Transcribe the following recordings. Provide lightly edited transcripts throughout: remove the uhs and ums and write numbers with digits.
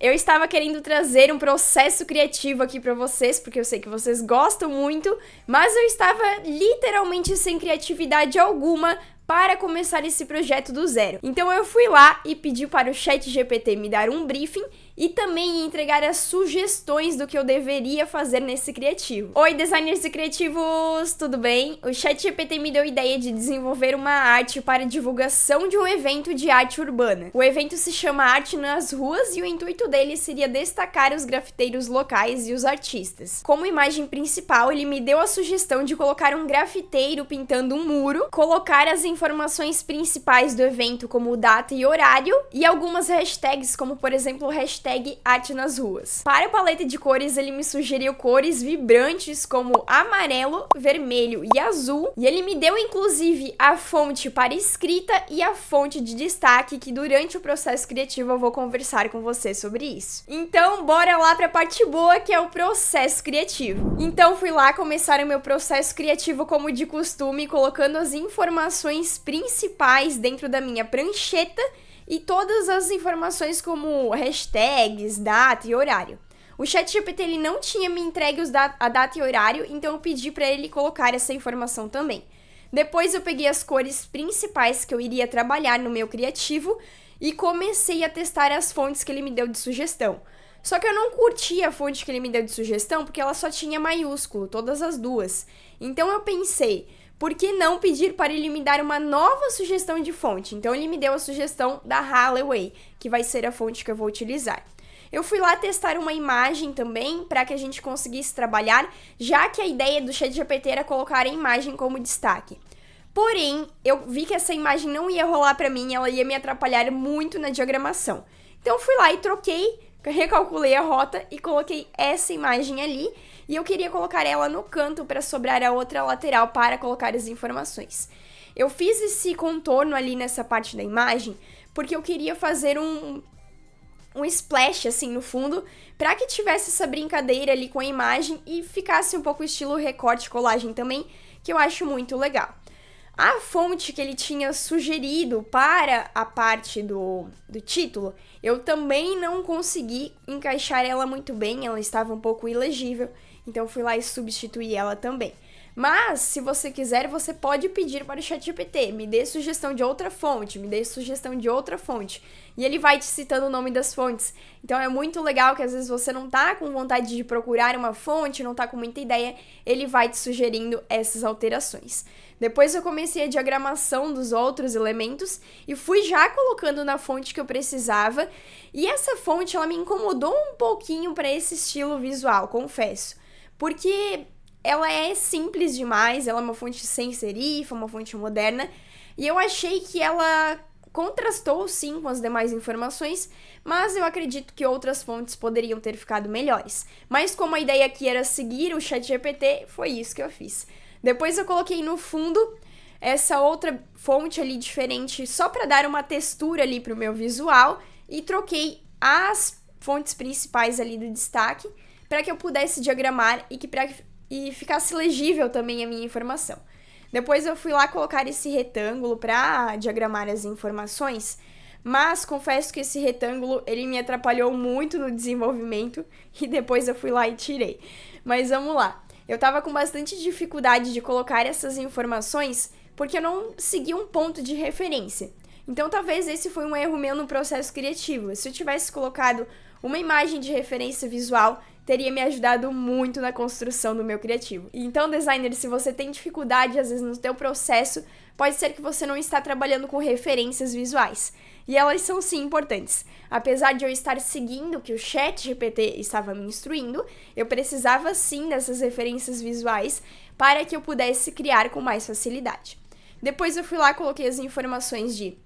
Eu estava querendo trazer um processo criativo aqui pra vocês, porque eu sei que vocês gostam muito, mas eu estava literalmente sem criatividade alguma para começar esse projeto do zero. Então eu fui lá e pedi para o ChatGPT me dar um briefing e também entregar as sugestões do que eu deveria fazer nesse criativo. Oi, designers e criativos, tudo bem? O ChatGPT me deu a ideia de desenvolver uma arte para divulgação de um evento de arte urbana. O evento se chama Arte nas Ruas e o intuito dele seria destacar os grafiteiros locais e os artistas. Como imagem principal, ele me deu a sugestão de colocar um grafiteiro pintando um muro, colocar as informações principais do evento como data e horário e algumas hashtags como, por exemplo, o hashtag Arte nas Ruas. Para a paleta de cores, ele me sugeriu cores vibrantes como amarelo, vermelho e azul, e ele me deu inclusive a fonte para escrita e a fonte de destaque, que durante o processo criativo eu vou conversar com você sobre isso. Então, bora lá para a parte boa, que é o processo criativo. Então, fui lá começar o meu processo criativo como de costume, colocando as informações principais dentro da minha prancheta e todas as informações como hashtags, data e horário. O ChatGPT ele não tinha me entregue a data e horário, então eu pedi para ele colocar essa informação também. Depois eu peguei as cores principais que eu iria trabalhar no meu criativo e comecei a testar as fontes que ele me deu de sugestão. Só que eu não curti a fonte que ele me deu de sugestão porque ela só tinha maiúsculo, todas as duas. Então eu pensei, por que não pedir para ele me dar uma nova sugestão de fonte? Então ele me deu a sugestão da Hallway, que vai ser a fonte que eu vou utilizar. Eu fui lá testar uma imagem também para que a gente conseguisse trabalhar, já que a ideia do ChatGPT era colocar a imagem como destaque. Porém, eu vi que essa imagem não ia rolar para mim, ela ia me atrapalhar muito na diagramação. Então eu fui lá e troquei, recalculei a rota e coloquei essa imagem ali. E eu queria colocar ela no canto para sobrar a outra lateral para colocar as informações. Eu fiz esse contorno ali nessa parte da imagem porque eu queria fazer um splash assim no fundo para que tivesse essa brincadeira ali com a imagem e ficasse um pouco estilo recorte colagem também, que eu acho muito legal. A fonte que ele tinha sugerido para a parte do título, eu também não consegui encaixar ela muito bem, ela estava um pouco ilegível, então eu fui lá e substituí ela também. Mas, se você quiser, você pode pedir para o ChatGPT, me dê sugestão de outra fonte, me dê sugestão de outra fonte. E ele vai te citando o nome das fontes. Então é muito legal que às vezes você não tá com vontade de procurar uma fonte, não tá com muita ideia, ele vai te sugerindo essas alterações. Depois eu comecei a diagramação dos outros elementos e fui já colocando na fonte que eu precisava. E essa fonte, ela me incomodou um pouquinho para esse estilo visual, confesso. Porque ela é simples demais, ela é uma fonte sem serifa, uma fonte moderna, e eu achei que ela contrastou sim com as demais informações, mas eu acredito que outras fontes poderiam ter ficado melhores. Mas como a ideia aqui era seguir o ChatGPT, foi isso que eu fiz. Depois eu coloquei no fundo essa outra fonte ali diferente, só para dar uma textura ali pro meu visual, e troquei as fontes principais ali do destaque, para que eu pudesse diagramar e ficasse legível também a minha informação. Depois eu fui lá colocar esse retângulo para diagramar as informações, mas confesso que esse retângulo ele me atrapalhou muito no desenvolvimento e depois eu fui lá e tirei. Mas vamos lá. Eu tava com bastante dificuldade de colocar essas informações porque eu não segui um ponto de referência. Então talvez esse foi um erro meu no processo criativo. Se eu tivesse colocado uma imagem de referência visual, teria me ajudado muito na construção do meu criativo. Então, designer, se você tem dificuldade, às vezes, no teu processo, pode ser que você não está trabalhando com referências visuais. E elas são, sim, importantes. Apesar de eu estar seguindo o que o ChatGPT estava me instruindo, eu precisava, sim, dessas referências visuais para que eu pudesse criar com mais facilidade. Depois eu fui lá, coloquei as informações de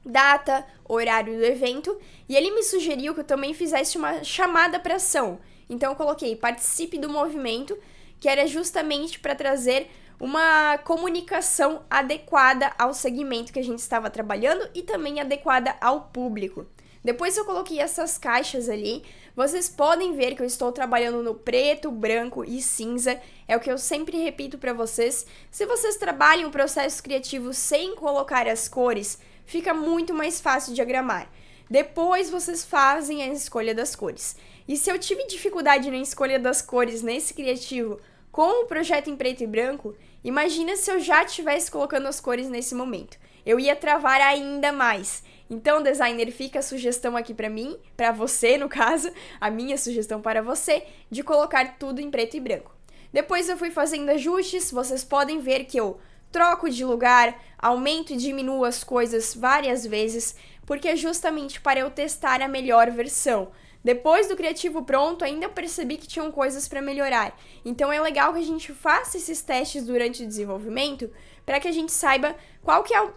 data, horário do evento, e ele me sugeriu que eu também fizesse uma chamada para ação. Então eu coloquei participe do movimento, que era justamente para trazer uma comunicação adequada ao segmento que a gente estava trabalhando e também adequada ao público. Depois eu coloquei essas caixas ali, vocês podem ver que eu estou trabalhando no preto, branco e cinza, é o que eu sempre repito para vocês. Se vocês trabalham um processo criativo sem colocar as cores, fica muito mais fácil de diagramar. depois vocês fazem a escolha das cores. E se eu tive dificuldade na escolha das cores nesse criativo com o projeto em preto e branco, imagina se eu já estivesse colocando as cores nesse momento. Eu ia travar ainda mais. Então, designer, fica a sugestão aqui pra mim, pra você no caso, a minha sugestão para você, de colocar tudo em preto e branco. Depois eu fui fazendo ajustes, vocês podem ver que eu troco de lugar, aumento e diminuo as coisas várias vezes, porque é justamente para eu testar a melhor versão. Depois do criativo pronto, ainda eu percebi que tinham coisas para melhorar. Então é legal que a gente faça esses testes durante o desenvolvimento, para que a gente saiba qual que é a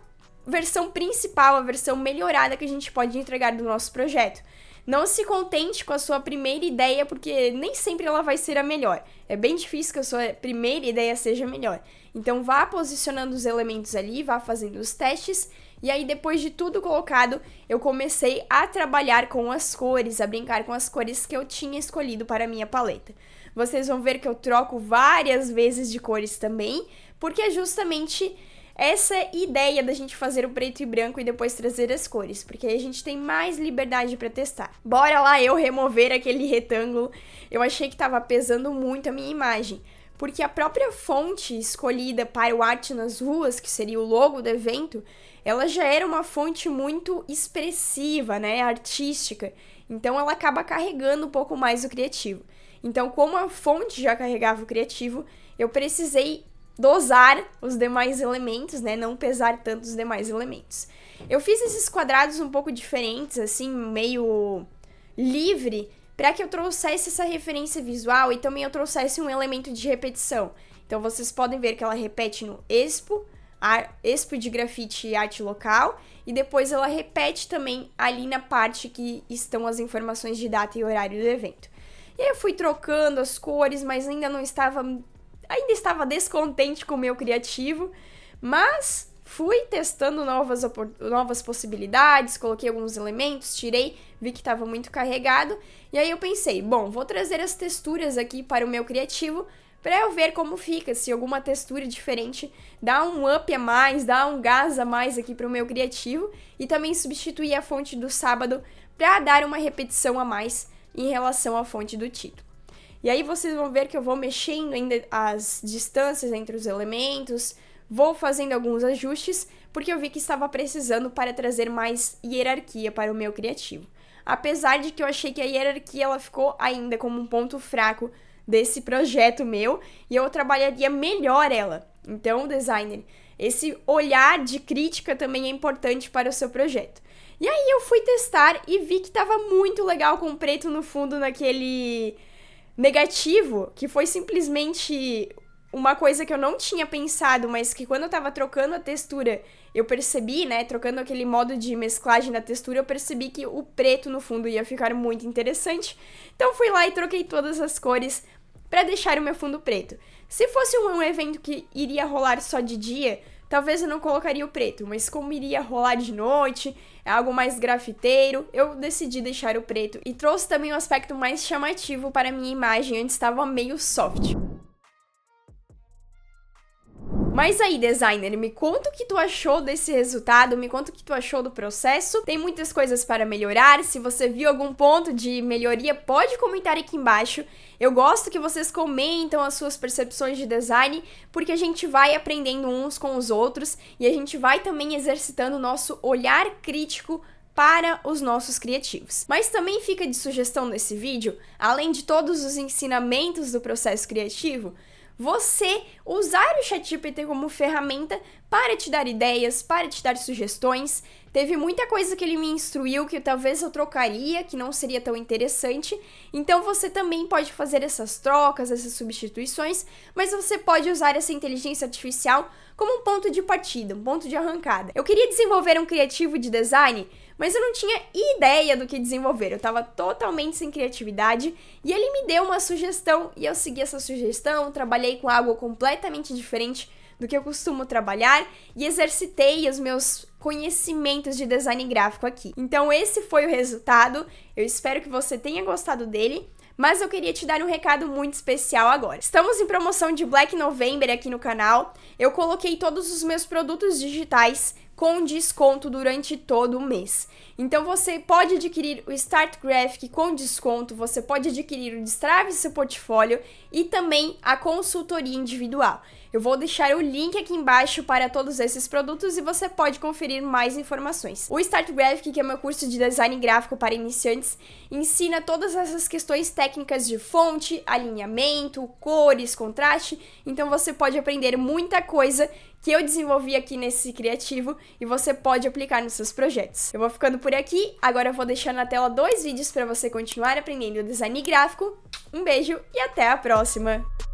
versão principal, a versão melhorada que a gente pode entregar do nosso projeto. Não se contente com a sua primeira ideia, porque nem sempre ela vai ser a melhor. É bem difícil que a sua primeira ideia seja a melhor. Então vá posicionando os elementos ali, vá fazendo os testes, e aí depois de tudo colocado, eu comecei a trabalhar com as cores, a brincar com as cores que eu tinha escolhido para a minha paleta. Vocês vão ver que eu troco várias vezes de cores também, porque é justamente essa ideia da gente fazer o preto e branco e depois trazer as cores, porque aí a gente tem mais liberdade para testar. Bora lá eu remover aquele retângulo. Eu achei que estava pesando muito a minha imagem, porque a própria fonte escolhida para o Arte nas Ruas, que seria o logo do evento, ela já era uma fonte muito expressiva, né, artística. Então ela acaba carregando um pouco mais o criativo. Então, como a fonte já carregava o criativo, eu precisei dosar os demais elementos, né? Não pesar tanto os demais elementos. Eu fiz esses quadrados um pouco diferentes, assim, meio livre, para que eu trouxesse essa referência visual e também eu trouxesse um elemento de repetição. Então, vocês podem ver que ela repete no Expo de grafite e arte local, e depois ela repete também ali na parte que estão as informações de data e horário do evento. E aí eu fui trocando as cores, mas ainda estava descontente com o meu criativo, mas fui testando novas possibilidades, coloquei alguns elementos, tirei, vi que estava muito carregado, e aí eu pensei, bom, vou trazer as texturas aqui para o meu criativo, para eu ver como fica, se alguma textura diferente dá um up a mais, dá um gás a mais aqui para o meu criativo, e também substituir a fonte do sábado para dar uma repetição a mais em relação à fonte do título. E aí vocês vão ver que eu vou mexendo ainda as distâncias entre os elementos, vou fazendo alguns ajustes, porque eu vi que estava precisando para trazer mais hierarquia para o meu criativo. Apesar de que eu achei que a hierarquia ela ficou ainda como um ponto fraco desse projeto meu, e eu trabalharia melhor ela. Então, designer, esse olhar de crítica também é importante para o seu projeto. E aí eu fui testar e vi que estava muito legal com preto no fundo naquele negativo, que foi simplesmente uma coisa que eu não tinha pensado, mas que quando eu tava trocando a textura, eu percebi, né, trocando aquele modo de mesclagem da textura, eu percebi que o preto no fundo ia ficar muito interessante. Então fui lá e troquei todas as cores para deixar o meu fundo preto. Se fosse um evento que iria rolar só de dia, talvez eu não colocaria o preto, mas como iria rolar de noite, é algo mais grafiteiro, eu decidi deixar o preto e trouxe também um aspecto mais chamativo para a minha imagem, antes estava meio soft. Mas aí, designer, me conta o que tu achou desse resultado, me conta o que tu achou do processo. Tem muitas coisas para melhorar, se você viu algum ponto de melhoria, pode comentar aqui embaixo. Eu gosto que vocês comentam as suas percepções de design, porque a gente vai aprendendo uns com os outros e a gente vai também exercitando o nosso olhar crítico para os nossos criativos. Mas também fica de sugestão nesse vídeo, além de todos os ensinamentos do processo criativo, você usar o ChatGPT como ferramenta para te dar ideias, para te dar sugestões. Teve muita coisa que ele me instruiu que talvez eu trocaria, que não seria tão interessante. Então você também pode fazer essas trocas, essas substituições, mas você pode usar essa inteligência artificial como um ponto de partida, um ponto de arrancada. Eu queria desenvolver um criativo de design, mas eu não tinha ideia do que desenvolver, eu estava totalmente sem criatividade e ele me deu uma sugestão e eu segui essa sugestão, trabalhei com algo completamente diferente do que eu costumo trabalhar e exercitei os meus conhecimentos de design gráfico aqui. Então esse foi o resultado, eu espero que você tenha gostado dele. Mas eu queria te dar um recado muito especial agora. Estamos em promoção de Black November aqui no canal. Eu coloquei todos os meus produtos digitais com desconto durante todo o mês. Então você pode adquirir o Start Graphic com desconto, você pode adquirir o Destrave seu portfólio e também a consultoria individual. Eu vou deixar o link aqui embaixo para todos esses produtos e você pode conferir mais informações. O Start Graphic, que é meu curso de design gráfico para iniciantes, ensina todas essas questões técnicas de fonte, alinhamento, cores, contraste, então você pode aprender muita coisa que eu desenvolvi aqui nesse criativo e você pode aplicar nos seus projetos. Eu vou ficando por aqui, agora eu vou deixar na tela 2 vídeos para você continuar aprendendo design gráfico. Um beijo e até a próxima!